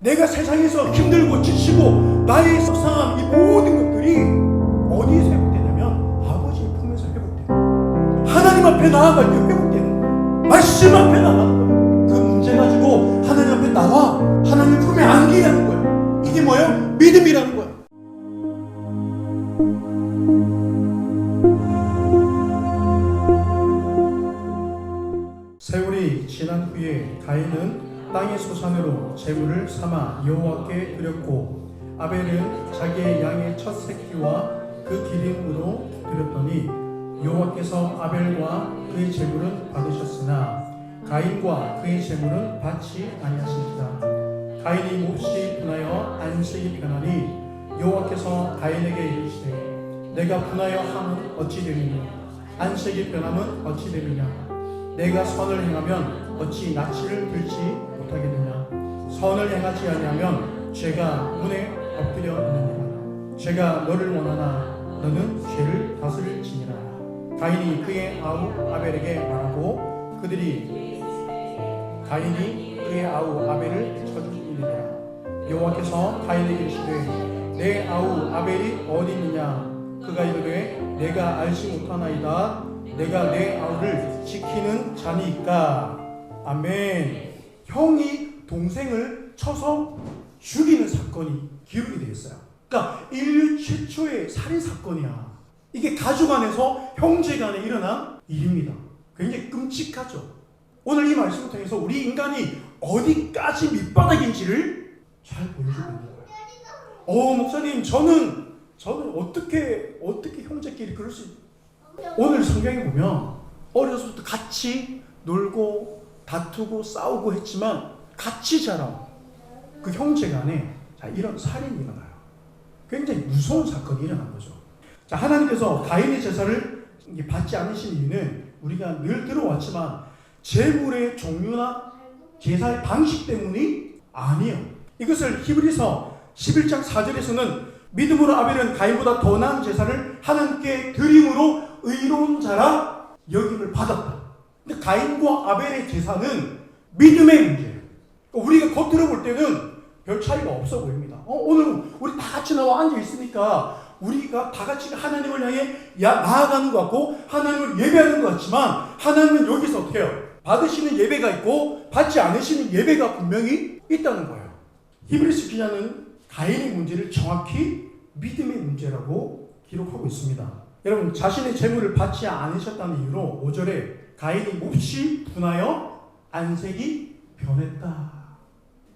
내가 세상에서 힘들고 지치고 나의 속상함, 이 모든 것들이 어디에서 회복되냐면 아버지의 품에서 회복돼요. 하나님 앞에 나아갈 때 회복되는 거예요. 말씀 앞에 나가는 거예요. 그 문제 가지고 하나님 앞에 나와 하나님 품에 안기라는 거예요. 이게 뭐예요? 믿음이라는 거예요. 세월이 지난 후에 가인은 땅의 소산으로 제물을 삼아 여호와께 드렸고 아벨은 자기의 양의 첫 새끼와 그 기름으로 드렸더니 여호와께서 아벨과 그의 제물은 받으셨으나 가인과 그의 제물은 받지 아니하시니라. 가인이 몹시 분하여 안색이 변하니 여호와께서 가인에게 이르시되 내가 분하여 함은 어찌 되느냐 안색이 변함은 어찌 되느냐 내가 선을 행하면 어찌 낯을 들지 못하겠느냐 선을 행하지 아니하면 죄가 문에 엎드려 있느니라. 죄가 너를 원하나 너는 죄를 다스릴지니라. 가인이 그의 아우 아벨에게 말하고 가인이 그의 아우 아벨을 쳐주이니라. 여호와께서 가인에게 이르시되 내 아우 아벨이 어디 있느냐 그가 이르되 내가 알지 못하나이다. 내가 내 아우를 지키는 자니까. 아멘. 형이 동생을 쳐서 죽이는 사건이 기록이 되어 있어요. 그러니까 인류 최초의 살인 사건이야. 이게 가족 안에서 형제 간에 일어난 일입니다. 굉장히 끔찍하죠. 오늘 이 말씀을 통해서 우리 인간이 어디까지 밑바닥인지를 잘 보여주고 있는 거예요. 목사님, 저는 어떻게 형제끼리 그럴 수 있어요? 오늘 성경에 보면 어려서부터 같이 놀고 다투고 싸우고 했지만 같이 자란 그 형제 간에 이런 살인이 일어나요. 굉장히 무서운 사건이 일어난 거죠. 하나님께서 가인의 제사를 받지 않으신 이유는 우리가 늘 들어왔지만 제물의 종류나 제사의 방식 때문이 아니에요. 이것을 히브리서 11장 4절에서는 믿음으로 아벨은 가인보다 더 나은 제사를 하나님께 드림으로 의로운 자라 여김을 받았다. 근데 가인과 아벨의 제사는 믿음의 문제예요. 우리가 겉으로 볼 때는 별 차이가 없어 보입니다. 오늘 우리 다 같이 나와 앉아 있으니까 우리가 다 같이 하나님을 향해 나아가는 것 같고 하나님을 예배하는 것 같지만 하나님은 여기서 어떻게 해요? 받으시는 예배가 있고 받지 않으시는 예배가 분명히 있다는 거예요. 히브리서 기자는 가인의 문제를 정확히 믿음의 문제라고 기록하고 있습니다. 여러분, 자신의 재물을 받지 않으셨다는 이유로 5절에 가인이 몹시 분하여 안색이 변했다.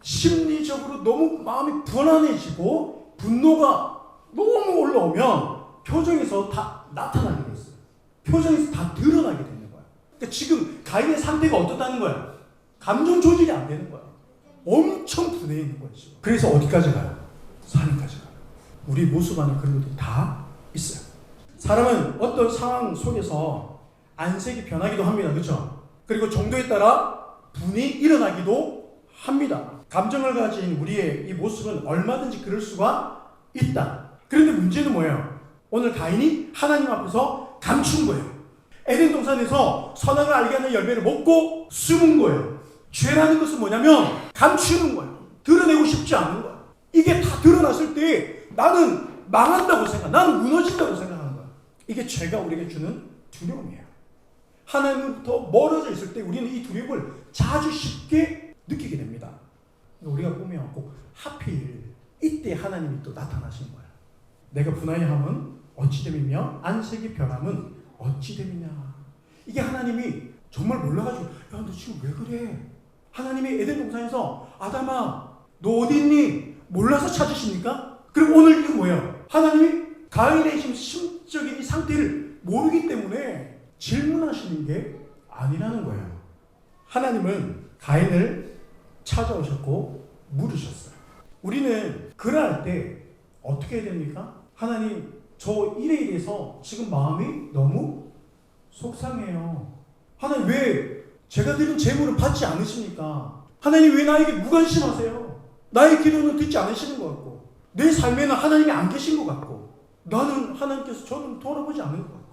심리적으로 너무 마음이 불안해지고 분노가 너무 올라오면 표정에서 다 나타나게 됐어요. 표정에서 다 드러나게 되는 거예요. 그러니까 지금 가인의 상태가 어떻다는 거예요? 감정 조절이 안 되는 거예요. 엄청 분해 있는 거예요. 지금. 그래서 어디까지 가요? 산에까지 가요. 우리 모습 안에 그런 것들이 다 있어요. 사람은 어떤 상황 속에서 안색이 변하기도 합니다. 그렇죠? 그리고 정도에 따라 분이 일어나기도 합니다. 감정을 가진 우리의 이 모습은 얼마든지 그럴 수가 있다. 그런데 문제는 뭐예요? 오늘 가인이 하나님 앞에서 감춘 거예요. 에덴 동산에서 선악을 알게 하는 열매를 먹고 숨은 거예요. 죄라는 것은 뭐냐면 감추는 거예요. 드러내고 싶지 않은 거예요. 이게 다 드러났을 때 나는 망한다고 나는 무너진다고 생각하는 거예요. 이게 죄가 우리에게 주는 두려움이에요. 하나님부터 멀어져 있을 때 우리는 이 두려움을 자주 쉽게 느끼게 됩니다. 우리가 꾸며왔고 하필 이때 하나님이 또 나타나신 거예요. 내가 분하여 함은 어찌 됨이며 안색이 변함은 어찌 됨이냐. 이게 하나님이 정말 몰라가지고 너 지금 왜 그래? 하나님이 에덴 동산에서 아담아 너 어디 있니? 몰라서 찾으십니까? 그럼 오늘 이거 뭐예요? 하나님이 가인의 지금 심적인 이 상태를 모르기 때문에 질문하시는 게 아니라는 거예요. 하나님은 가인을 찾아오셨고 물으셨어요. 우리는 그럴 때 어떻게 해야 됩니까? 하나님, 저 일에 대해서 지금 마음이 너무 속상해요. 하나님, 왜 제가 드린 재물을 받지 않으십니까? 하나님, 왜 나에게 무관심하세요? 나의 기도는 듣지 않으시는 것 같고 내 삶에는 하나님이 안 계신 것 같고 나는 하나님께서 저는 돌아보지 않는 것 같고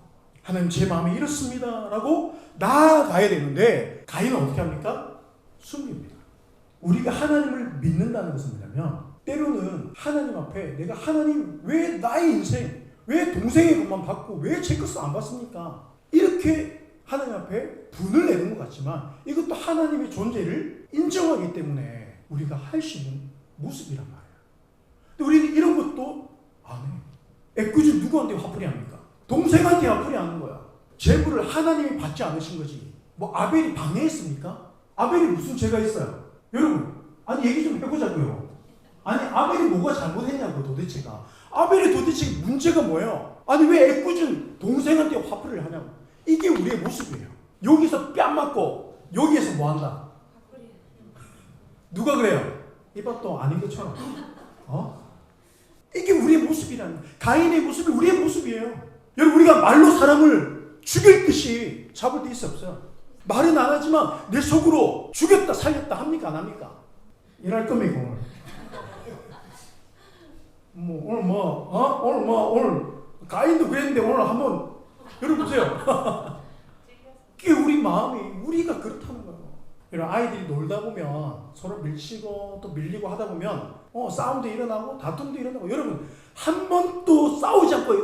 하나님, 제 마음이 이렇습니다 라고 나아가야 되는데 가인은 어떻게 합니까? 숨깁니다. 우리가 하나님을 믿는다는 것은 뭐냐면 때로는 하나님 앞에 내가 하나님 왜 나의 인생 왜 동생의 것만 받고 왜 제 것을 안 받습니까? 이렇게 하나님 앞에 분을 내는 것 같지만 이것도 하나님의 존재를 인정하기 때문에 우리가 할 수 있는 모습이란 말이에요. 근데 우리는 이런 것도 안 해. 애꿎은 누구한테 화풀이 합니까? 동생한테 화풀이 하는 거야. 제물을 하나님이 받지 않으신 거지. 뭐 아벨이 방해했습니까? 아벨이 무슨 죄가 있어요? 여러분, 아니 얘기 좀 해보자고요. 아니 아벨이 뭐가 잘못했냐고 도대체가. 아벨이 도대체 문제가 뭐예요? 아니 왜 애꿎은 동생한테 화풀이를 하냐고. 이게 우리의 모습이에요. 여기서 뺨 맞고 여기에서 뭐 한다? 누가 그래요? 이봐 아닌 것처럼. 이게 우리의 모습이라는 거예요. 가인의 모습이 우리의 모습이에요. 여러분 우리가 말로 사람을 죽일 듯이 잡을 데 있어 없어요? 말은 안 하지만 내 속으로 죽였다 살렸다 합니까 안 합니까? 일할 겁니까 오늘? 오늘 가인도 그랬는데 오늘 한번 여러분 보세요. 그게 우리 마음이 우리가 그렇다는 거예요. 여러분 아이들이 놀다 보면 서로 밀치고 또 밀리고 하다 보면 싸움도 일어나고 다툼도 일어나고 여러분 한 번도 싸우지 않고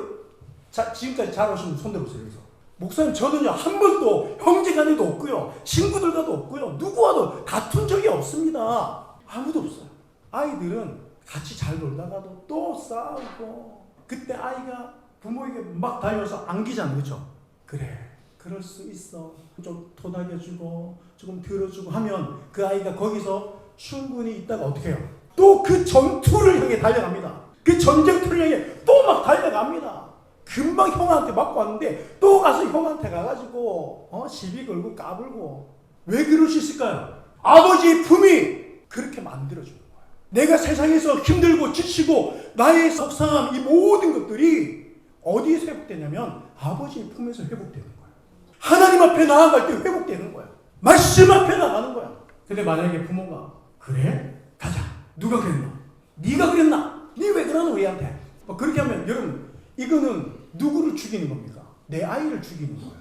지금까지 잘 오신 분 손 들어보세요. 여기서 목사님 저는요 한 번도 형제간에도 없고요 친구들과도 없고요 누구와도 다툰 적이 없습니다. 아무도 없어요. 아이들은 같이 잘 놀다가도 또 싸우고 그때 아이가 부모에게 막 달려서 안기잖아요. 그렇죠? 그래 그럴 수 있어. 좀 토닥여주고 조금 들어주고 하면 그 아이가 거기서 충분히 있다가 어떻게 해요? 또 그 전투를 향해 달려갑니다. 그 전쟁터를 향해 또 막 달려갑니다. 금방 형한테 맞고 왔는데 또 가서 형한테 가가지고 시비 걸고 까불고. 왜 그럴 수 있을까요? 아버지의 품이 그렇게 만들어주는 거예요. 내가 세상에서 힘들고 지치고 나의 속상함 이 모든 것들이 어디에서 회복되냐면 아버지의 품에서 회복되는 거예요. 하나님 앞에 나아갈 때 회복되는 거예요. 말씀 앞에 나가는 거야. 근데 만약에 부모가 그래? 가자. 누가 그랬나? 네가 그랬나? 네 왜 그러는 우리한테? 그렇게 하면 여러분 이거는 누구를 죽이는 겁니까? 내 아이를 죽이는 거예요.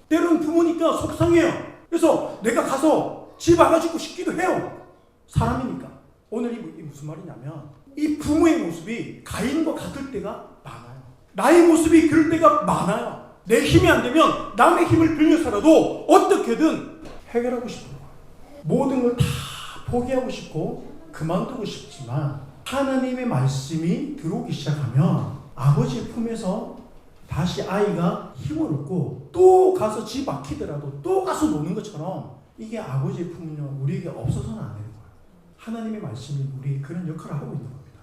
때로는 부모니까 속상해요. 그래서 내가 가서 집 와가지고 싶기도 해요. 사람이니까. 오늘 이 무슨 말이냐면 이 부모의 모습이 가인과 같을 때가 많아요. 나의 모습이 그럴 때가 많아요. 내 힘이 안 되면 남의 힘을 빌려서라도 어떻게든 해결하고 싶은 거예요. 모든 걸 다 포기하고 싶고 그만두고 싶지만 하나님의 말씀이 들어오기 시작하면 아버지의 품에서 다시 아이가 힘을 얻고 또 가서 집 막히더라도 또 가서 노는 것처럼 이게 아버지의 품은요 우리에게 없어서는 안 되는 거예요. 하나님의 말씀이 우리에게 그런 역할을 하고 있는 겁니다.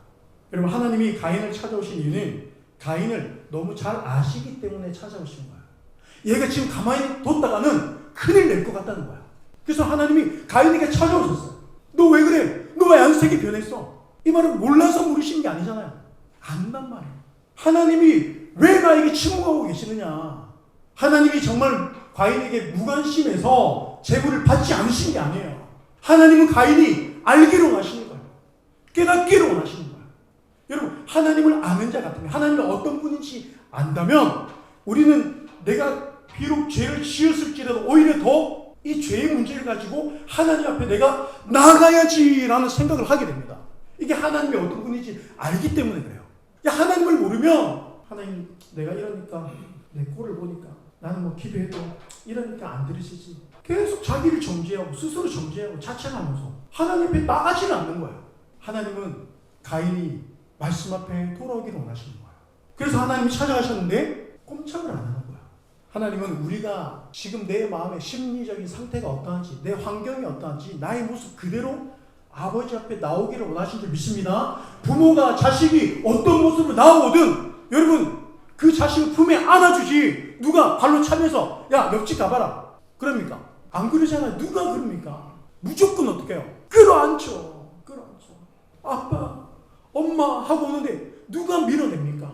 여러분 하나님이 가인을 찾아오신 이유는 가인을 너무 잘 아시기 때문에 찾아오신 거예요. 얘가 지금 가만히 뒀다가는 큰일 낼 것 같다는 거야. 그래서 하나님이 가인에게 찾아오셨어요. 너 왜 그래? 너 왜 안색이 변했어? 이 말은 몰라서 물으신 게 아니잖아요. 안단 말이에요. 하나님이 왜 나에게 침묵하고 계시느냐? 하나님이 정말 가인에게 무관심해서 제물을 받지 않으신 게 아니에요. 하나님은 가인이 알기로 원하시는 거예요. 깨닫기로 원하시는 거예요. 여러분 하나님을 아는 자 같으면 하나님이 어떤 분인지 안다면 우리는 내가 비록 죄를 지었을지라도 오히려 더 이 죄의 문제를 가지고 하나님 앞에 내가 나아가야지라는 생각을 하게 됩니다. 이게 하나님이 어떤 분인지 알기 때문에 그래요. 하나님을 모르면 하나님 내가 이러니까 내 꼴을 보니까 나는 뭐 기도해도 이러니까 안 들으시지. 계속 자기를 정죄하고 스스로 정죄하고 자책하면서 하나님 앞에 나가지는 않는 거예요. 하나님은 가인이 말씀 앞에 돌아오기를 원하시는 거예요. 그래서 하나님이 찾아가셨는데 꼼짝을 안 하는 거예요. 하나님은 우리가 지금 내 마음의 심리적인 상태가 어떠한지 내 환경이 어떠한지 나의 모습 그대로 아버지 앞에 나오기를 원하신 줄 믿습니다. 부모가 자식이 어떤 모습으로 나오거든 여러분 그 자식을 품에 안아주지 누가 발로 차면서 야 옆집 가봐라 그럽니까? 안 그러잖아요. 누가 그럽니까? 무조건 어떻게 해요? 끌어안죠. 아빠 엄마 하고 오는데 누가 밀어냅니까?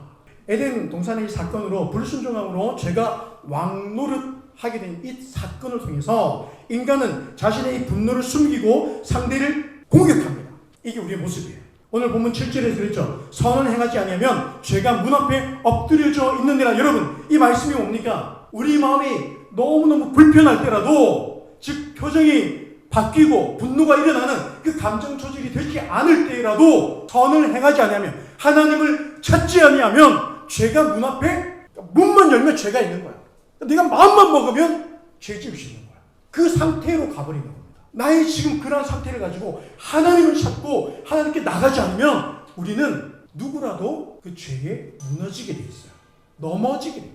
에덴 동산의 이 사건으로 불순종함으로 죄가 왕노릇하게 된 이 사건을 통해서 인간은 자신의 이 분노를 숨기고 상대를 공격합니다. 이게 우리의 모습이에요. 오늘 본문 7절에서 그랬죠. 선을 행하지 아니하면 죄가 문 앞에 엎드려져 있는데라. 여러분 이 말씀이 뭡니까? 우리 마음이 너무너무 불편할 때라도 즉 표정이 바뀌고 분노가 일어나는 그 감정 조절이 되지 않을 때라도 선을 행하지 아니하면, 하나님을 찾지 아니하면 죄가 문 앞에, 문만 열면 죄가 있는 거야. 네가 마음만 먹으면 죄짓이 있는 거야. 그 상태로 가버리는 겁니다. 나의 지금 그런 상태를 가지고 하나님을 찾고 하나님께 나가지 않으면 우리는 누구라도 그 죄에 무너지게 돼 있어요. 넘어지게 돼요.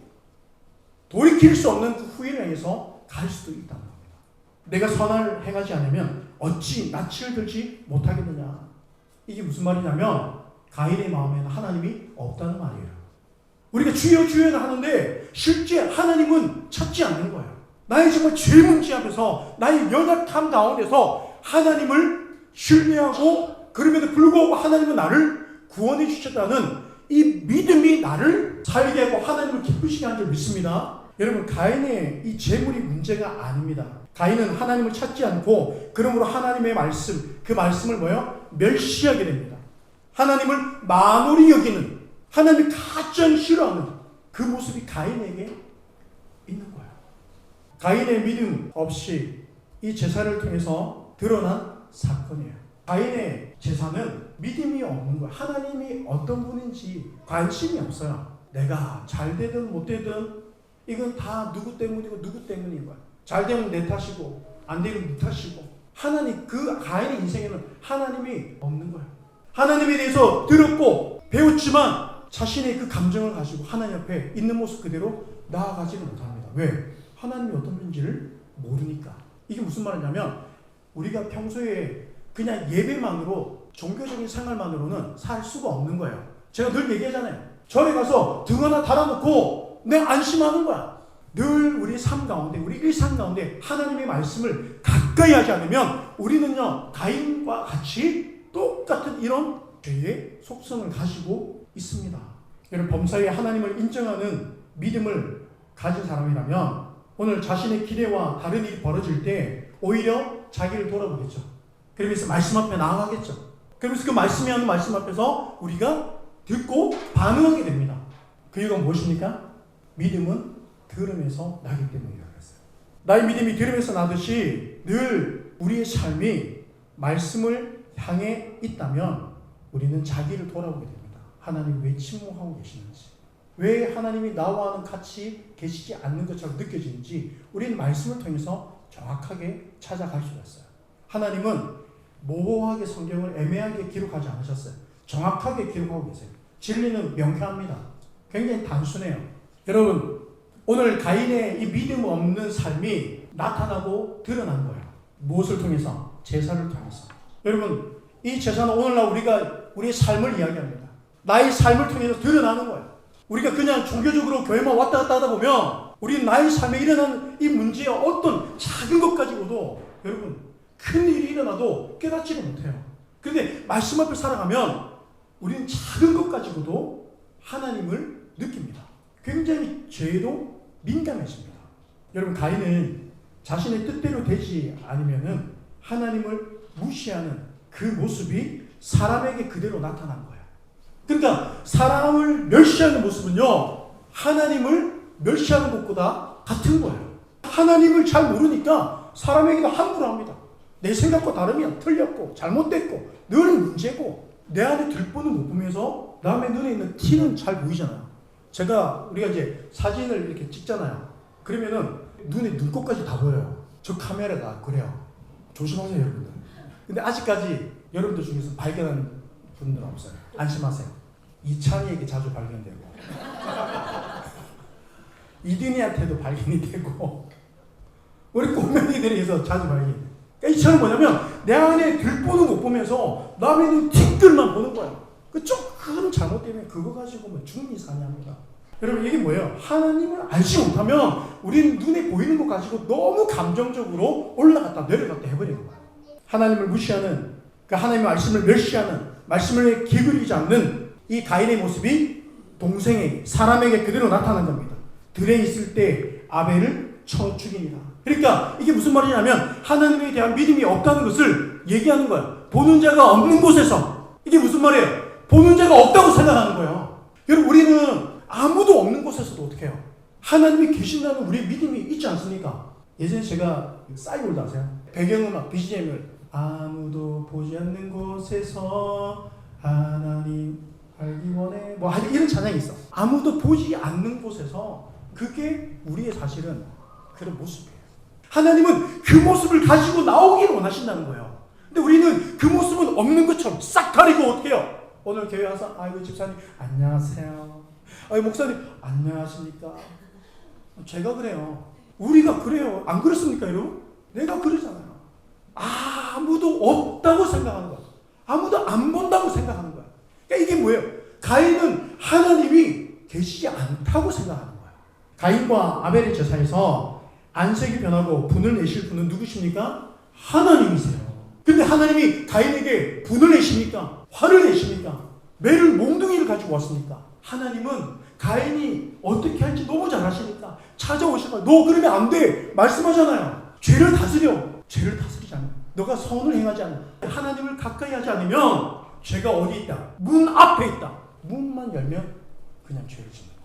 돌이킬 수 없는 그 후회를 향해서 갈 수도 있다는 겁니다. 내가 선을 행하지 않으면 어찌 낯을 들지 못하겠느냐. 이게 무슨 말이냐면 가인의 마음에는 하나님이 없다는 말이에요. 우리가 주여 주여는 하는데 실제 하나님은 찾지 않는 거예요. 나의 정말 죄문지 앞에서, 나의 연약함 가운데서 하나님을 신뢰하고, 그럼에도 불구하고 하나님은 나를 구원해 주셨다는 이 믿음이 나를 살게 하고 하나님을 기쁘시게 하는 줄 믿습니다. 여러분, 가인의 이 재물이 문제가 아닙니다. 가인은 하나님을 찾지 않고 그러므로 하나님의 말씀, 그 말씀을 뭐요? 멸시하게 됩니다. 하나님을 만홀히 여기는, 하나님을 가장 싫어하는 그 모습이 가인에게 있는 거예요. 가인의 믿음 없이 이 제사를 통해서 드러난 사건이에요. 가인의 제사는 믿음이 없는 거예요. 하나님이 어떤 분인지 관심이 없어요. 내가 잘 되든 못 되든 이건 다 누구 때문이고 누구 때문인 거야. 잘 되면 내 탓이고 안 되면 네 탓이고. 하나님, 그 가인의 인생에는 하나님이 없는 거예요. 하나님에 대해서 들었고 배웠지만 자신의 그 감정을 가지고 하나님 앞에 있는 모습 그대로 나아가지는 못합니다. 왜? 하나님이 어떤 분인지를 모르니까. 이게 무슨 말이냐면 우리가 평소에 그냥 예배만으로, 종교적인 생활만으로는 살 수가 없는 거예요. 제가 늘 얘기하잖아요. 절에 가서 등 하나 달아놓고 내 안심하는 거야. 늘 우리 삶 가운데, 우리 일상 가운데 하나님의 말씀을 가까이 하지 않으면 우리는요, 가인과 같이 똑같은 이런 죄의 속성을 가지고 있습니다. 여러분, 범사에 하나님을 인정하는 믿음을 가진 사람이라면 오늘 자신의 기대와 다른 일이 벌어질 때 오히려 자기를 돌아보겠죠. 그러면서 말씀 앞에 나아가겠죠. 그러면서 그 말씀이 하는 말씀 앞에서 우리가 듣고 반응하게 됩니다. 그 이유가 무엇입니까? 믿음은 들음에서 나기 때문이라고 했어요. 나의 믿음이 들음에서 나듯이 늘 우리의 삶이 말씀을 향해 있다면 우리는 자기를 돌아보게 됩니다. 하나님 왜 침묵하고 계시는지, 왜 하나님이 나와는 같이 계시지 않는 것처럼 느껴지는지 우리는 말씀을 통해서 정확하게 찾아갈 수가 있어요. 하나님은 모호하게 성경을 애매하게 기록하지 않으셨어요. 정확하게 기록하고 계세요. 진리는 명쾌합니다. 굉장히 단순해요. 여러분, 오늘 가인의 이 믿음 없는 삶이 나타나고 드러난 거예요. 무엇을 통해서? 제사를 통해서. 여러분, 이 제사는 오늘날 우리의 삶을 이야기합니다. 나의 삶을 통해서 드러나는 거예요. 우리가 그냥 종교적으로 교회만 왔다 갔다 하다 보면 우리 나의 삶에 일어나는 이 문제의 어떤 작은 것 가지고도 여러분 큰 일이 일어나도 깨닫지를 못해요. 그런데 말씀 앞에 살아가면 우리는 작은 것 가지고도 하나님을 느낍니다. 굉장히 죄도 민감해집니다. 여러분, 가인은 자신의 뜻대로 되지 않으면은 하나님을 무시하는 그 모습이 사람에게 그대로 나타난 거예요. 그러니까 사람을 멸시하는 모습은요, 하나님을 멸시하는 것보다 같은 거예요. 하나님을 잘 모르니까 사람에게도 함부로 합니다. 내 생각과 다르면 틀렸고 잘못됐고 늘 문제고 내 안에 들보는 못 보면서 남의 눈에 있는 티는 잘 보이잖아요. 우리가 이제 사진을 이렇게 찍잖아요. 그러면은 눈에 눈곱까지 다 보여요. 저 카메라가 그래요. 조심하세요, 여러분들. 근데 아직까지 여러분들 중에서 발견한 분들은 없어요. 안심하세요. 이찬이에게 자주 발견되고 이든이한테도 발견이 되고 우리 꼬맹이들에게서 자주 발견이 돼요. 그러니까 이 차는 뭐냐면 내 안에 들보는 못 보면서 남의 있는 틱들만 보는 거야. 그 조금 잘못 때문에 그거 가지고 뭐 죽니 사냐합니다. 여러분, 이게 뭐예요? 하나님을 알지 못하면 우리는 눈에 보이는 것 가지고 너무 감정적으로 올라갔다 내려갔다 해버리는 거야. 하나님을 무시하는, 그 하나님의 말씀을 멸시하는, 말씀을 기울이지 않는 이 가인의 모습이 동생에게, 사람에게 그대로 나타난 겁니다. 들에 있을 때 아벨을 쳐 죽입니다. 그러니까 이게 무슨 말이냐면 하나님에 대한 믿음이 없다는 것을 얘기하는 거예요. 보는 자가 없는 곳에서. 이게 무슨 말이에요? 보는 자가 없다고 생각하는 거예요. 여러분, 우리는 아무도 없는 곳에서도 어떻게 해요? 하나님이 계신다는 우리의 믿음이 있지 않습니까? 예전에 제가 싸이월드 아세요? 배경음악 BGM을 아무도 보지 않는 곳에서 하나님 알기 원해. 뭐 이런 찬양이 있어. 아무도 보지 않는 곳에서 그게 우리의 사실은 그런 모습이에요. 하나님은 그 모습을 가지고 나오기를 원하신다는 거예요. 근데 우리는 그 모습은 없는 것처럼 싹 가리고 어떻게 해요? 오늘 교회 와서 아이고 집사님 안녕하세요. 아이고 목사님 안녕하십니까? 제가 그래요. 우리가 그래요. 안 그렇습니까 여러분? 내가 그러잖아요. 아무도 없다고 생각하는 거야. 아무도 안 본다고 생각하는 거야. 그러니까 이게 뭐예요? 가인은 하나님이 계시지 않다고 생각하는 거야. 가인과 아벨의 제사에서 안색이 변하고 분을 내실 분은 누구십니까? 하나님이세요. 근데 하나님이 가인에게 분을 내십니까? 화를 내십니까? 매를 몽둥이를 가지고 왔습니까? 하나님은 가인이 어떻게 할지 너무 잘 아시니까 찾아오시면 너 그러면 안 돼 말씀하잖아요. 죄를 다스려. 죄를 다스리지 않아. 너가 선을 행하지 않아. 하나님을 가까이 하지 않으면 죄가 어디 있다? 문 앞에 있다. 문만 열면 그냥 죄를 짓는 거야.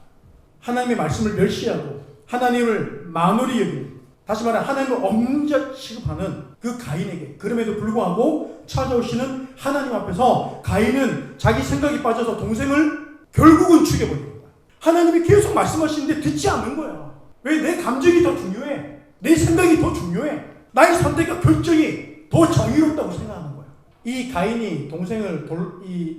하나님의 말씀을 멸시하고 하나님을 만홀히 여기는, 다시 말해 하나님을 엄자 취급하는 그 가인에게 그럼에도 불구하고 찾아오시는 하나님 앞에서 가인은 자기 생각이 빠져서 동생을 결국은 죽여버리는 거야. 하나님이 계속 말씀하시는데 듣지 않는 거야. 왜? 내 감정이 더 중요해. 내 생각이 더 중요해. 나의 선택과 결정이 더 정의롭다고 생각하는 거야. 이 가인이 동생을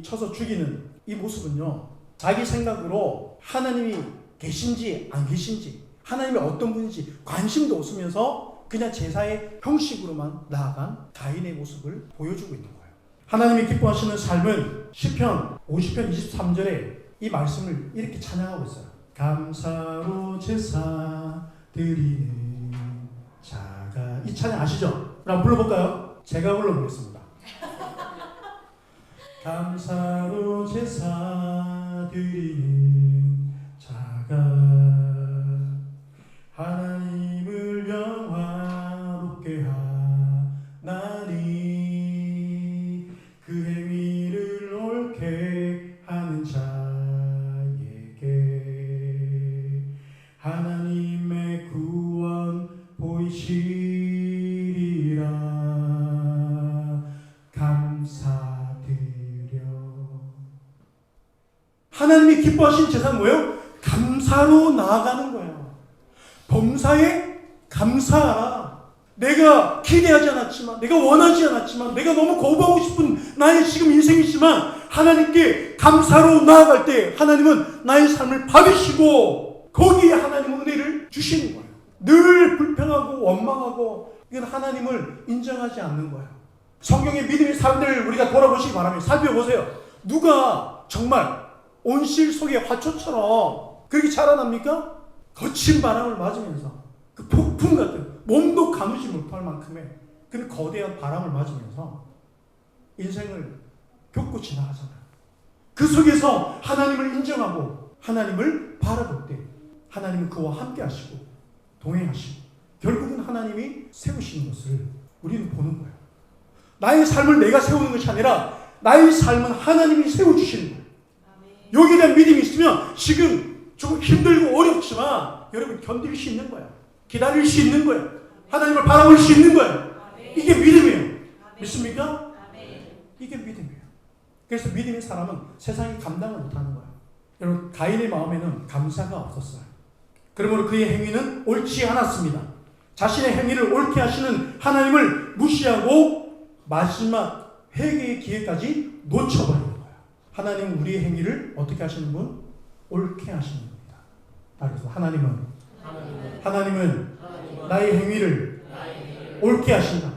쳐서 죽이는 이 모습은요, 자기 생각으로 하나님이 계신지 안 계신지, 하나님이 어떤 분인지 관심도 없으면서 그냥 제사의 형식으로만 나아간 가인의 모습을 보여주고 있는 거예요. 하나님이 기뻐하시는 삶은 시편 50편 23절에 이 말씀을 이렇게 찬양하고 있어요. 감사로 제사 드리는 자가. 이 찬양 아시죠? 한번 불러볼까요? 제가 불러보겠습니다. 감사로 제사 드리는 자가 하나님을 영화롭게 하나니 그 행위를 옳게 하는 자에게 하나님의 구원 보이시리라. 감사드려. 하나님이 기뻐하신 제사는 뭐예요? 감사로 나아가는 거예요. 범사에 감사하라. 내가 기대하지 않았지만, 내가 원하지 않았지만, 내가 너무 거부하고 싶은 나의 지금 인생이지만 하나님께 감사로 나아갈 때 하나님은 나의 삶을 받으시고 거기에 하나님은 은혜를 주시는 거예요. 늘 불평하고 원망하고 이건 하나님을 인정하지 않는 거예요. 성경의 믿음의 사람들을 우리가 돌아보시기 바랍니다. 살펴보세요. 누가 정말 온실 속의 화초처럼 그렇게 자라납니까? 거친 바람을 맞으면서 그 폭풍 같은 몸도 가누지 못할 만큼의 그런 거대한 바람을 맞으면서 인생을 겪고 지나가잖아요. 그 속에서 하나님을 인정하고 하나님을 바라볼 때 하나님은 그와 함께 하시고 동행하시고 결국은 하나님이 세우시는 것을 우리는 보는 거예요. 나의 삶을 내가 세우는 것이 아니라 나의 삶은 하나님이 세워주시는 거예요. 여기에 대한 믿음이 있으면 지금 조금 힘들고 어렵지만 여러분 견딜 수 있는 거야. 기다릴 수 있는 거야. 하나님을 바라볼 수 있는 거야. 이게 믿음이에요. 믿습니까? 이게 믿음이에요. 그래서 믿음의 사람은 세상이 감당을 못하는 거야. 여러분 가인의 마음에는 감사가 없었어요. 그러므로 그의 행위는 옳지 않았습니다. 자신의 행위를 옳게 하시는 하나님을 무시하고 마지막 회개의 기회까지 놓쳐버리는 거야. 하나님은 우리의 행위를 어떻게 하시는 분? 옳게 하시는 겁니다. 그래서 하나님은 나의 행위를 옳게 하신다.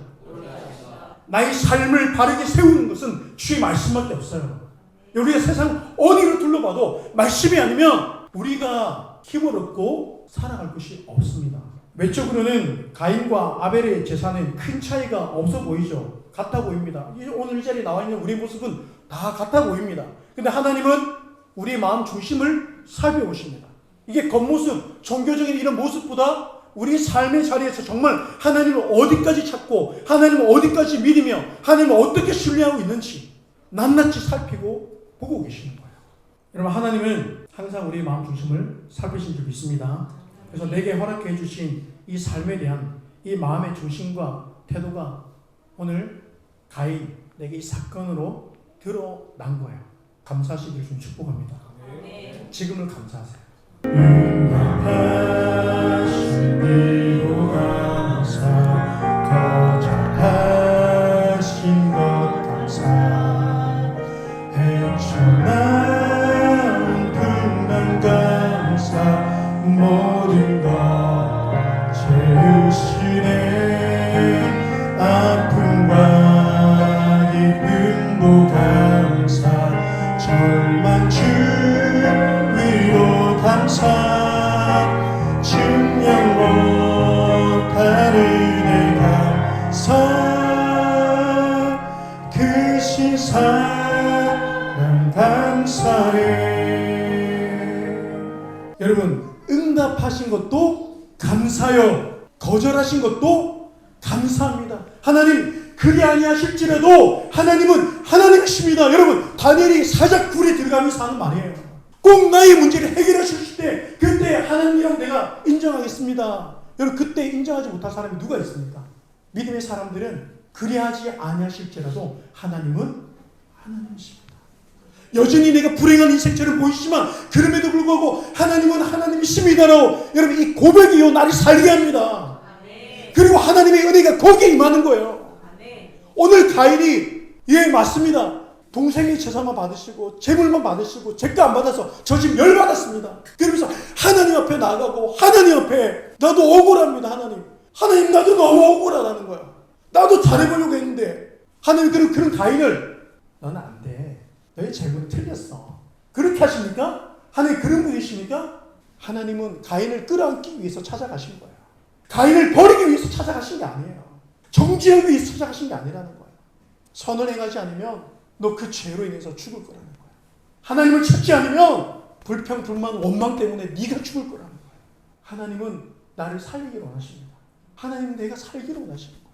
나의 삶을 바르게 세우는 것은 주의 말씀밖에 없어요. 우리가 세상 어디를 둘러봐도 말씀이 아니면 우리가 힘을 얻고 살아갈 것이 없습니다. 외적으로는 가인과 아벨의 제사는 큰 차이가 없어 보이죠. 같아 보입니다. 오늘 이 자리에 나와 있는 우리의 모습은 다 같아 보입니다. 근데 하나님은 우리의 마음 중심을 살펴보십니다. 이게 겉모습, 종교적인 이런 모습보다 우리 삶의 자리에서 정말 하나님을 어디까지 찾고 하나님을 어디까지 믿으며 하나님을 어떻게 신뢰하고 있는지 낱낱이 살피고 보고 계시는 거예요. 여러분 하나님은 항상 우리의 마음 중심을 살피신 줄 믿습니다. 그래서 내게 허락해 주신 이 삶에 대한 이 마음의 중심과 태도가 오늘 가인, 내게 이 사건으로 드러난 거예요. 감사하시기를 좀 축복합니다. 지금을 감사하세요. 응답하시기로 감사, 더 잘하신 것 감사, 헤쳐나온 풍랑 감사, 모든 것 채우시네. 아픔과 기쁨도 감사, 절망 주 위로 감사, 증명 못할 은혜 감사, 크신 사랑 감사해. 여러분, 응답하신 것도 감사요, 거절하신 것도 감사합니다. 하나님 그리 아니하실지라도 하나님은 하나님이십니다. 여러분, 다니엘이 사자굴에 들어가면서 하는 말이에요. 꼭 나의 문제를 해결하실 때 그때 하나님이라고 내가 인정하겠습니다. 여러분, 그때 인정하지 못할 사람이 누가 있습니까? 믿음의 사람들은 그리하지 아니하실지라도 하나님은 하나님이십니다. 여전히 내가 불행한 인생처럼 보이지만 그럼에도 불구하고 하나님은 하나님이십니다라고 여러분 이 고백이요 나를 살게 합니다. 그리고 하나님의 은혜가 거기에 임하는 거예요. 오늘 가인이 예 맞습니다. 동생이 제사만 받으시고 재물만 받으시고 제거 안 받아서 저 집 열받았습니다. 그러면서 하나님 앞에 나가고 하나님 앞에 나도 억울합니다. 하나님 나도 너무 억울하다는 거예요. 나도 잘해보려고 했는데 하나님 그런 가인을 너는 안 돼. 너의 재물은 틀렸어. 그렇게 하십니까? 하나님 그런 분이십니까? 하나님은 가인을 끌어안기 위해서 찾아가신 거예요. 가인을 버리기 위해서 찾아가신 게 아니에요. 정죄하기 위해서 찾아가신 게 아니라는 거예요. 선을 행하지 않으면 너 그 죄로 인해서 죽을 거라는 거예요. 하나님을 찾지 않으면 불평, 불만, 원망 때문에 네가 죽을 거라는 거예요. 하나님은 나를 살리기를 원하십니다. 하나님은 내가 살기를 원하시는 거예요.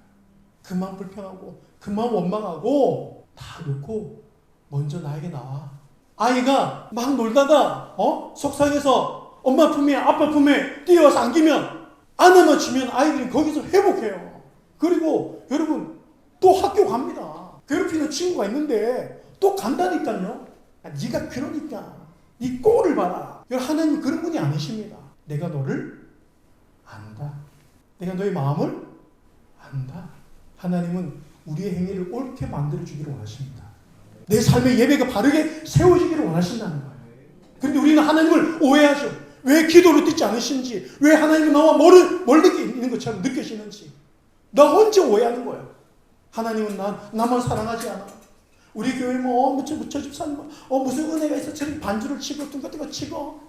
그만 불평하고 그만 원망하고 다 놓고 먼저 나에게 나와. 아이가 막 놀다가 속상해서 엄마 품에 아빠 품에 뛰어와서 안기면 안아주면 아이들이 거기서 회복해요. 그리고 여러분 또 학교 갑니다. 괴롭히는 친구가 있는데 또 간다니까요. 네가 그러니까 네 꼴을 봐라. 하나님 그런 분이 아니십니다. 내가 너를 안다. 내가 너의 마음을 안다. 하나님은 우리의 행위를 옳게 만들어주기를 원하십니다. 내 삶의 예배가 바르게 세워지기를 원하신다는 거예요. 그런데 우리는 하나님을 오해하죠. 왜 기도를 듣지 않으신지, 왜 하나님은 나와 멀리 있는 것처럼 느껴지는지. 나 혼자 오해하는 거예요. 하나님은 나만 사랑하지 않아. 우리 교회 저 집사님 무슨 은혜가 있어. 저렇게 반주를 치고 뚱가뚱가 치고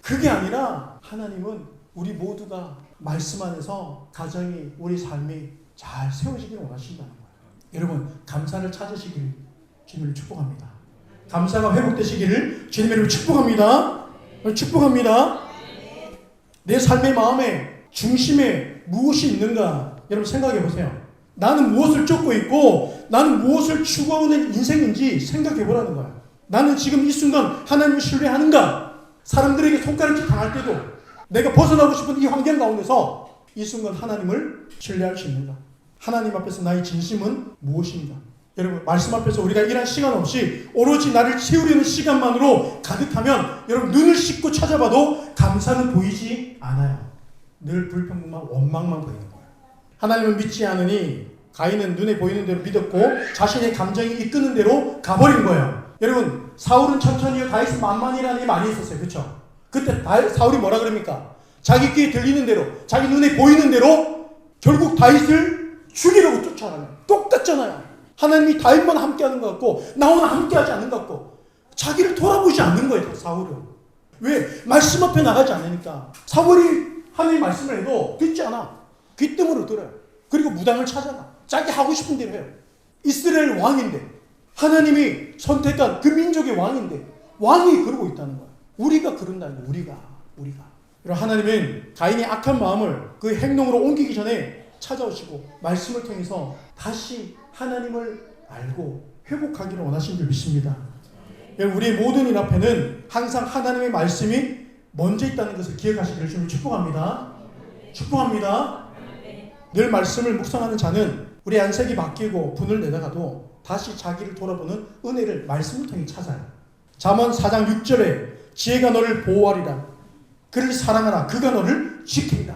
그게 아니라 하나님은 우리 모두가 말씀 안에서 가정이 우리 삶이 잘 세워지기를 원하신다는 거예요. 여러분 감사를 찾으시기를 주님을 축복합니다. 감사가 회복되시기를 주님을 축복합니다. 축복합니다. 내 삶의 마음에 중심에 무엇이 있는가 여러분 생각해 보세요. 나는 무엇을 쫓고 있고 나는 무엇을 추구하는 인생인지 생각해 보라는 거야. 나는 지금 이 순간 하나님을 신뢰하는가? 사람들에게 손가락질 당할 때도 내가 벗어나고 싶은 이 환경 가운데서 이 순간 하나님을 신뢰할 수 있는가? 하나님 앞에서 나의 진심은 무엇인가? 여러분 말씀 앞에서 우리가 일할 시간 없이 오로지 나를 채우려는 시간만으로 가득하면 여러분 눈을 씻고 찾아봐도 감사는 보이지 않아요. 늘 불평만 원망만 보이는 거예요. 하나님을 믿지 않으니 가인은 눈에 보이는 대로 믿었고 자신의 감정이 이끄는 대로 가버린 거예요. 여러분 사울은 천천히요 다윗은 만만이라는 게 많이 있었어요. 그렇죠? 그때 사울이 뭐라 그럽니까? 자기 귀에 들리는 대로 자기 눈에 보이는 대로 결국 다윗을 죽이려고 쫓아가요. 똑같잖아요. 하나님이 다윗만 함께하는 것 같고 나오는 함께하지 않는 것 같고 자기를 돌아보지 않는 거예요. 사울은. 왜? 말씀 앞에 나가지 않으니까. 사울이 하나님의 말씀을 해도 듣지 않아. 귀뜸으로 들어요. 그리고 무당을 찾아가. 자기 하고 싶은 대로 해요. 이스라엘 왕인데 하나님이 선택한 그 민족의 왕인데 왕이 그러고 있다는 거야. 우리가 그런다는 거야. 우리가. 그럼 하나님은 가인의 악한 마음을 그 행동으로 옮기기 전에 찾아오시고 말씀을 통해서 다시 하나님을 알고 회복하기를 원하신 줄 믿습니다. 우리의 모든 일 앞에는 항상 하나님의 말씀이 먼저 있다는 것을 기억하시기를 주님 축복합니다. 축복합니다. 늘 말씀을 묵상하는 자는 우리 안색이 바뀌고 분을 내다가도 다시 자기를 돌아보는 은혜를 말씀을 통해 찾아요. 잠언 4장 6절에 지혜가 너를 보호하리라. 그를 사랑하라. 그가 너를 지키리라.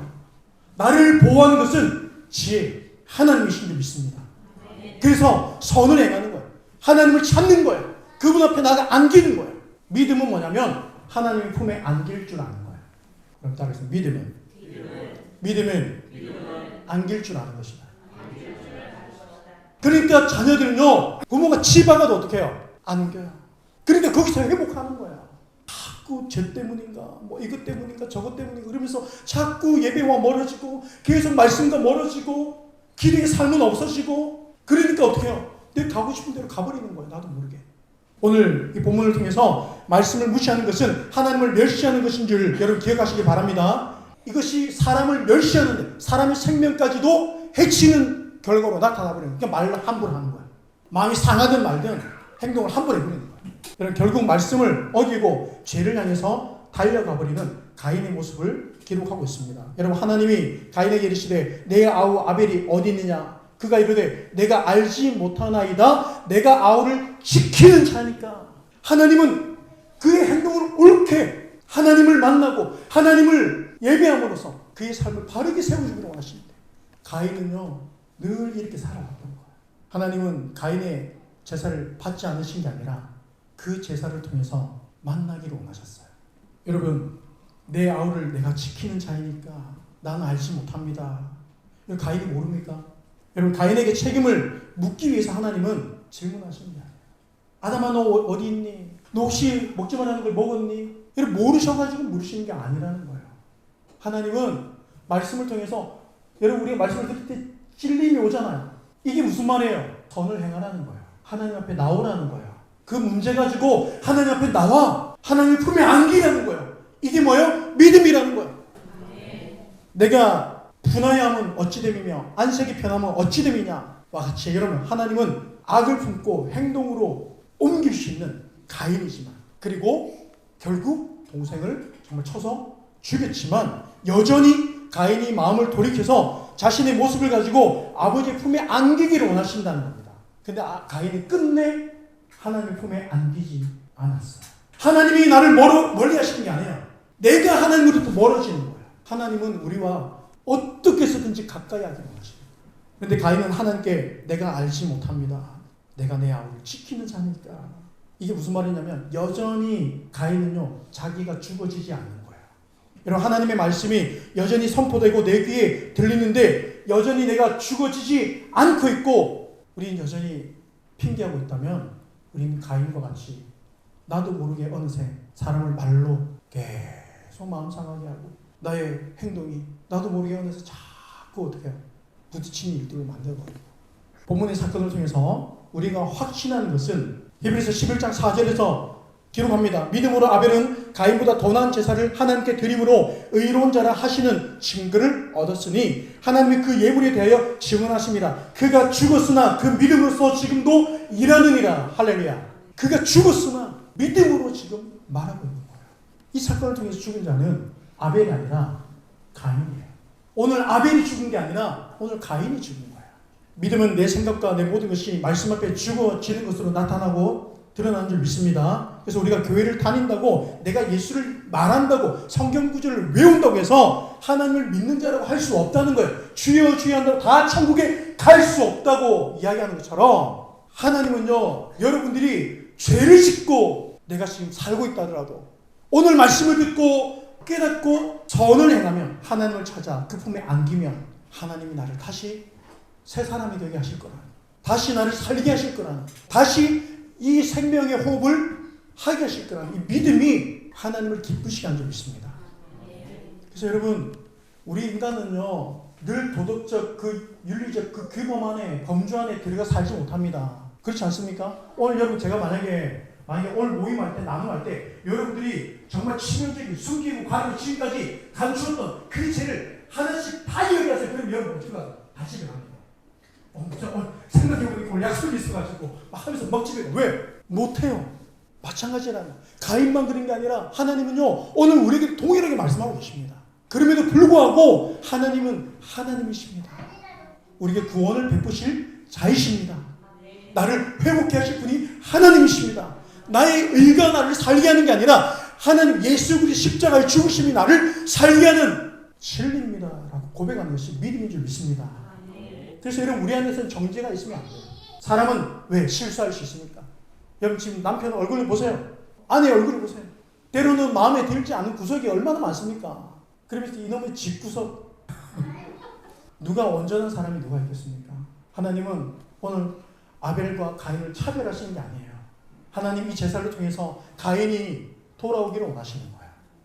나를 보호하는 것은 지혜, 하나님이신 줄 믿습니다. 그래서 선을 행하는 거예요. 하나님을 찾는 거예요. 그분 앞에 나가 안기는 거예요. 믿음은 뭐냐면 하나님의 품에 안길 줄 아는 거예요. 그럼 따라서 믿음은 안길 줄 아는 것이다. 그러니까 자녀들은요, 부모가 치박아도 어떻게 해요? 안겨요. 그러니까 거기서 회복하는 거야. 자꾸 쟤 때문인가, 뭐 이것 때문인가, 저것 때문인가, 그러면서 자꾸 예배와 멀어지고, 계속 말씀과 멀어지고, 기도의 삶은 없어지고, 그러니까 어떻게 해요? 내 가고 싶은 대로 가버리는 거예요. 나도 모르게. 오늘 이 본문을 통해서 말씀을 무시하는 것은 하나님을 멸시하는 것인 줄 여러분 기억하시기 바랍니다. 이것이 사람을 멸시하는데, 사람의 생명까지도 해치는 결과로 나타나버리는 거예요. 그러니까 말로 함부로 하는 거예요. 마음이 상하든 말든 행동을 함부로 해버리는 거예요. 여러분, 결국 말씀을 어기고 죄를 향해서 달려가 버리는 가인의 모습을 기록하고 있습니다. 여러분, 하나님이 가인에게 이르시되 내 아우 아벨이 어디 있느냐? 그가 이르되 내가 알지 못하나이다. 내가 아우를 지키는 자니까. 하나님은 그의 행동을 옳게 하나님을 만나고 하나님을 예배함으로써 그의 삶을 바르게 세워주기를 원하시는데, 가인은요 늘 이렇게 살아왔던 거예요. 하나님은 가인의 제사를 받지 않으신 게 아니라 그 제사를 통해서 만나기를 원하셨어요. 여러분, 내 아우를 내가 지키는 자이니까 나는 알지 못합니다. 가인이 모릅니까? 여러분, 가인에게 책임을 묻기 위해서 하나님은 질문하시는 게 아니에요. 아담아, 너 어디 있니? 너 혹시 먹지 말라는 걸 먹었니? 이렇게 모르셔가지고 물으시는 게 아니라는 거예요. 하나님은 말씀을 통해서, 여러분, 우리가 말씀을 들을 때 찔림이 오잖아요. 이게 무슨 말이에요? 선을 행하라는 거예요. 하나님 앞에 나오라는 거예요. 그 문제 가지고 하나님 앞에 나와 하나님의 품에 안기라는 거예요. 이게 뭐예요? 믿음이라는 거예요. 내가 분하여함은 어찌됨이며 안색이 변하면 어찌됨이냐 와 같이, 여러분, 하나님은 악을 품고 행동으로 옮길 수 있는 가인이지만, 그리고 결국 동생을 정말 쳐서 죽였지만 여전히 가인이 마음을 돌이켜서 자신의 모습을 가지고 아버지의 품에 안기기를 원하신다는 겁니다. 근데 가인이 끝내 하나님의 품에 안기지 않았어요. 하나님이 나를 멀리 하시는 게 아니에요. 내가 하나님으로부터 멀어지는 거예요. 하나님은 우리와 어떻게 해서든지 가까이 하기를 원하십니다. 그런데 가인은 하나님께 내가 알지 못합니다. 내가 내 아우를 지키는 자니까. 이게 무슨 말이냐면 여전히 가인은요 자기가 죽어지지 않는 거예요. 여러분, 하나님의 말씀이 여전히 선포되고 내 귀에 들리는데 여전히 내가 죽어지지 않고 있고 우리는 여전히 핑계하고 있다면 우리는 가인과 같이 나도 모르게 어느새 사람을 말로 계속 마음 상하게 하고 나의 행동이 나도 모르게 어느새 자꾸 어떻게 부딪히는 일들을 만들어버리고, 본문의 사건을 통해서 우리가 확신하는 것은 히브리서 11장 4절에서 기록합니다. 믿음으로 아벨은 가인보다 더 나은 제사를 하나님께 드림으로 의로운 자라 하시는 증거를 얻었으니 하나님이 그 예물에 대하여 증언하십니다. 그가 죽었으나 그 믿음으로서 지금도 일하느니라. 할렐루야. 그가 죽었으나 믿음으로 지금 말하고 있는 거예요. 이 사건을 통해서 죽은 자는 아벨이 아니라 가인이에요. 오늘 아벨이 죽은 게 아니라 오늘 가인이 죽은 거예요. 믿음은 내 생각과 내 모든 것이 말씀 앞에 죽어지는 것으로 나타나고 드러나는 줄 믿습니다. 그래서 우리가 교회를 다닌다고, 내가 예수를 말한다고, 성경 구절을 외운다고 해서 하나님을 믿는 자라고 할 수 없다는 거예요. 주여 주여 한다고 다 천국에 갈 수 없다고 이야기하는 것처럼, 하나님은요 여러분들이 죄를 짓고 내가 지금 살고 있다 하더라도 오늘 말씀을 듣고 깨닫고 선을 행하면, 하나님을 찾아 그 품에 안기면 하나님이 나를 다시 새 사람이 되게 하실 거라는, 다시 나를 살게 하실 거라는, 다시 이 생명의 호흡을 하게 하실 거라는 이 믿음이 하나님을 기쁘시게 한 줄 믿습니다. 그래서 여러분, 우리 인간은요 늘 도덕적, 그 윤리적 그 규범 안에, 범주 안에 들어가 살지 못합니다. 그렇지 않습니까? 오늘 여러분, 제가 만약에 오늘 모임할 때, 나눔할 때 여러분들이 정말 치명적인 숨기고 가리고 지금까지 감추었던 그 죄를 하나씩 다 이야기하세요. 그럼 여러분 어떻게 가요? 다 집에 갑니다. 생각해보니까 오늘 약속이 있어가지고 막 하면서 막 집에 가. 왜? 못해요. 마찬가지라는, 가인만 그런 게 아니라 하나님은요 오늘 우리에게 동일하게 말씀하고 계십니다. 그럼에도 불구하고 하나님은 하나님이십니다. 우리에게 구원을 베푸실 자이십니다. 나를 회복케 하실 분이 하나님이십니다. 나의 의가 나를 살게 하는 게 아니라 하나님 예수 그리스도의 십자가의 죽으심이 나를 살게 하는 진리입니다 라고 고백하는 것이 믿음인 줄 믿습니다. 그래서 여러분, 우리 안에서는 정죄가 있으면 안 돼요. 사람은 왜 실수할 수 있습니까? 여러분, 지금 남편 얼굴을 보세요. 아내 얼굴을 보세요. 때로는 마음에 들지 않은 구석이 얼마나 많습니까? 그러면서 이놈의 집구석 누가 온전한 사람이 누가 있겠습니까? 하나님은 오늘 아벨과 가인을 차별하시는 게 아니에요. 하나님 이 제사를 통해서 가인이 돌아오기를 원하시는 거예요.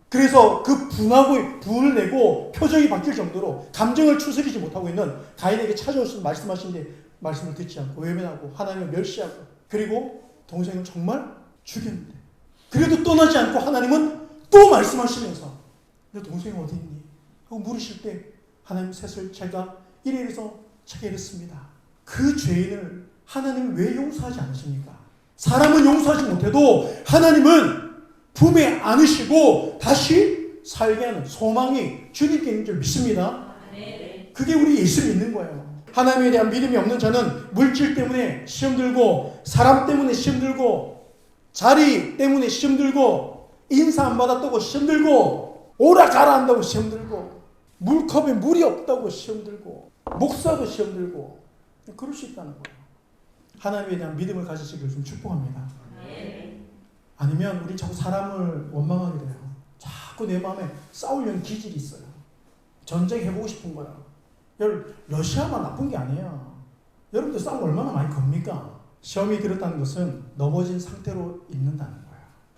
그래서 그 분을 내고 표정이 바뀔 정도로 감정을 추스리지 못하고 있는 가인에게 찾아오신 말씀하신데 말씀을 듣지 않고 외면하고 하나님을 멸시하고 그리고 동생을 정말 죽였는데 그래도 떠나지 않고 하나님은 또 말씀하시면서 너 동생이 어디 있니? 하고 물으실 때 하나님 셋을 제가 이래서 체결했습니다. 그 죄인을 하나님은 왜 용서하지 않으십니까? 사람은 용서하지 못해도 하나님은 품에 안으시고 다시 살게 하는 소망이 주님께 있는 줄 믿습니다. 그게 우리 예수 믿는 거예요. 하나님에 대한 믿음이 없는 자는 물질 때문에 시험 들고 사람 때문에 시험 들고 자리 때문에 시험 들고 인사 안 받았다고 시험 들고 오라 가라 한다고 시험 들고 물컵에 물이 없다고 시험 들고 목사도 시험 들고 그럴 수 있다는 거예요. 하나님에 대한 믿음을 가지시기를 좀 축복합니다. 아니면 우리 자꾸 사람을 원망하게 돼요. 자꾸 내 마음에 싸우려는 기질이 있어요. 전쟁해보고 싶은 거야. 여러분, 러시아만 나쁜 게 아니에요. 여러분들 싸움 얼마나 많이 겁니까? 시험이 들었다는 것은 넘어진 상태로 있는다는 거예요.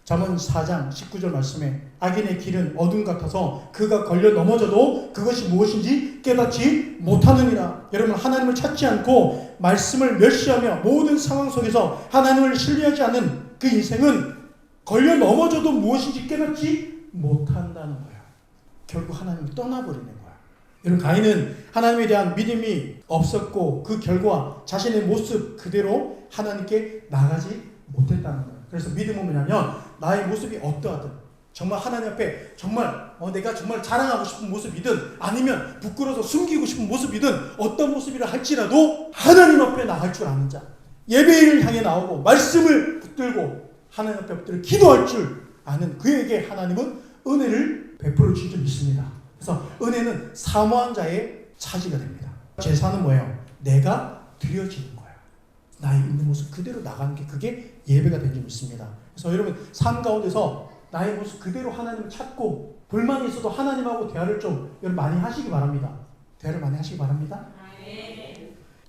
잠언 4장 19절 말씀에 악인의 길은 어둠 같아서 그가 걸려 넘어져도 그것이 무엇인지 깨닫지 못하느니라. 여러분, 하나님을 찾지 않고 말씀을 멸시하며 모든 상황 속에서 하나님을 신뢰하지 않는 그 인생은 걸려 넘어져도 무엇인지 깨닫지 못한다는 거예요. 결국 하나님을 떠나버리는 거예요. 여러분, 가인은 하나님에 대한 믿음이 없었고 그 결과 자신의 모습 그대로 하나님께 나가지 못했다는 거예요. 그래서 믿음은 뭐냐면 나의 모습이 어떠하든 정말 하나님 앞에 정말 내가 정말 자랑하고 싶은 모습이든 아니면 부끄러워서 숨기고 싶은 모습이든 어떤 모습이라 할지라도 하나님 앞에 나갈 줄 아는 자, 예배를 향해 나오고 말씀을 붙들고 하나님 앞에 엎드려 기도할 줄 아는 그에게 하나님은 은혜를 베풀어 주실 줄 믿습니다. 그래서 은혜는 사모한 자의 차지가 됩니다. 제사는 뭐예요? 내가 드려지는 거예요. 나의 있는 모습 그대로 나가는 게 그게 예배가 된 줄 믿습니다. 그래서 여러분, 삶 가운데서 나의 모습 그대로 하나님을 찾고 불만이 있어도 하나님하고 대화를 좀 여러분 많이 하시기 바랍니다. 대화를 많이 하시기 바랍니다.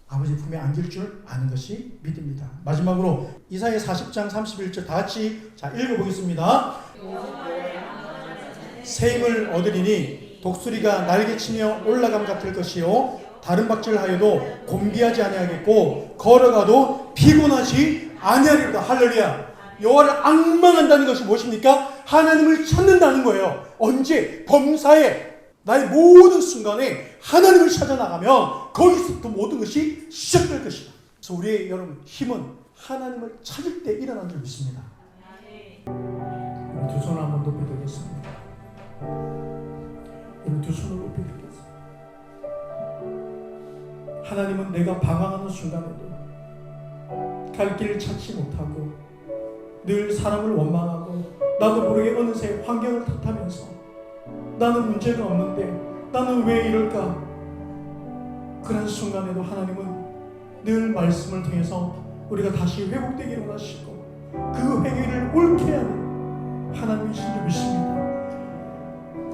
아버지 품에 안길 줄 아는 것이 믿음이다. 마지막으로 이사야 40장 31절 다 같이 읽어보겠습니다. 새 힘을 얻으리니 독수리가 날개치며 올라감 같을 것이요 다른 박질하여도 곤비하지 아니하겠고 걸어가도 피곤하지 아니하리로다. 할렐루야. 여호와를 앙망한다는 것이 무엇입니까? 하나님을 찾는다는 거예요. 언제? 범사에 나의 모든 순간에 하나님을 찾아나가면 거기서부터 모든 것이 시작될 것이다. 그래서 우리의 여러분 힘은 하나님을 찾을 때 일어난 줄 믿습니다. 두 손을 한번 높여드리겠습니다. 두 손을 높여드리겠습니다. 하나님은 내가 방황하는 순간에도 갈 길을 찾지 못하고 늘 사람을 원망하고 나도 모르게 어느새 환경을 탓하면서 나는 문제가 없는데 나는 왜 이럴까? 그런 순간에도 하나님은 늘 말씀을 통해서 우리가 다시 회복되기를 원하시고 그 회개를 옳게 하는 하나님이신 줄 믿습니다.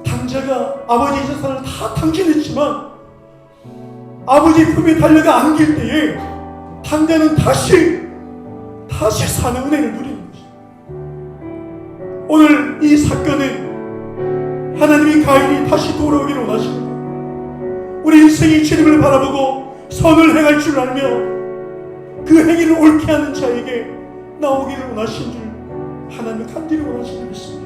당자가 아버지의 재산을 다 탕진했지만 아버지 품에 달려가 안길 때에 당자는 다시 사는 은혜를 누리는 것입니다. 오늘 이 사건은 하나님이 가인이 다시 돌아오기를 원하십니다. 우리 인생이 주님을 바라보고 선을 행할 줄 알며 그 행위를 옳게 하는 자에게 나오기를 원하신 줄 하나님을 간절히 원하시는 줄 믿습니다.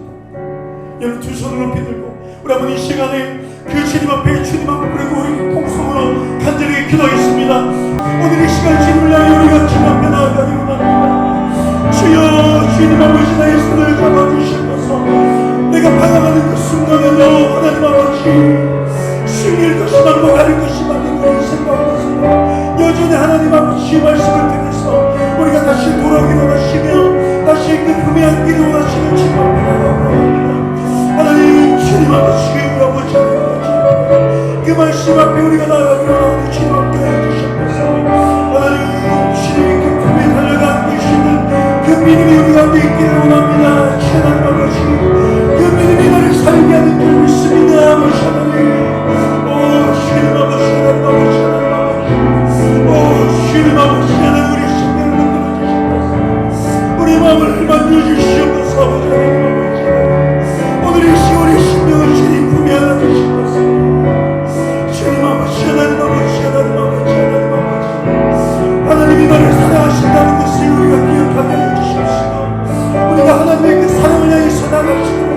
여러분 두 손을 높이 들고 우리 한번 이 시간에 그 주님 앞에 주님 앞에 그리고 우리 통성으로 간절히 기도하겠습니다. 오늘 이 시간 주님을 향해 우리가 주님 앞에 나아가기를 원합니다. 주여 주님 아버지 나의 손을 잡아주시면서 내가 방황하는 그 순간에도 하나님 아버지 숨길 것이 넘어가는 것이 많은 그 인생 가운데서 주시기를 원하시는 주님 앞에 나아갑니다. 하나님 주님 아버지 아버지 그 말씀 앞에 우리가 나아가기를 원하는 주님 앞에 해주셨소서. 하나님 주님이 그 품에 달려가고 계시는 그 믿음이 우리 가운데 있기를 원합니다. 하나님 아버지 그 믿음이 나를 살게 하는 줄 믿습니다. 아버지 하나님 주님 아버지 하나님 아버지 하나님 아버지 주님 아버지 하나님 우리 심령을 만들어주시옵소서. 우리 마음을 만들어주시옵소서. 아버지 하나님 아버지 오늘 이 시간 우리 심령을 주님 품에 안아주시옵소서. 주님 아버지 하나님 아버지 하나님 아버지 하나님 아버지 하나님이 나를 사랑하신다는 것을 우리가 기억하게 해주십시오. 우리가 하나님의 그 사랑을 향해서 나갈 수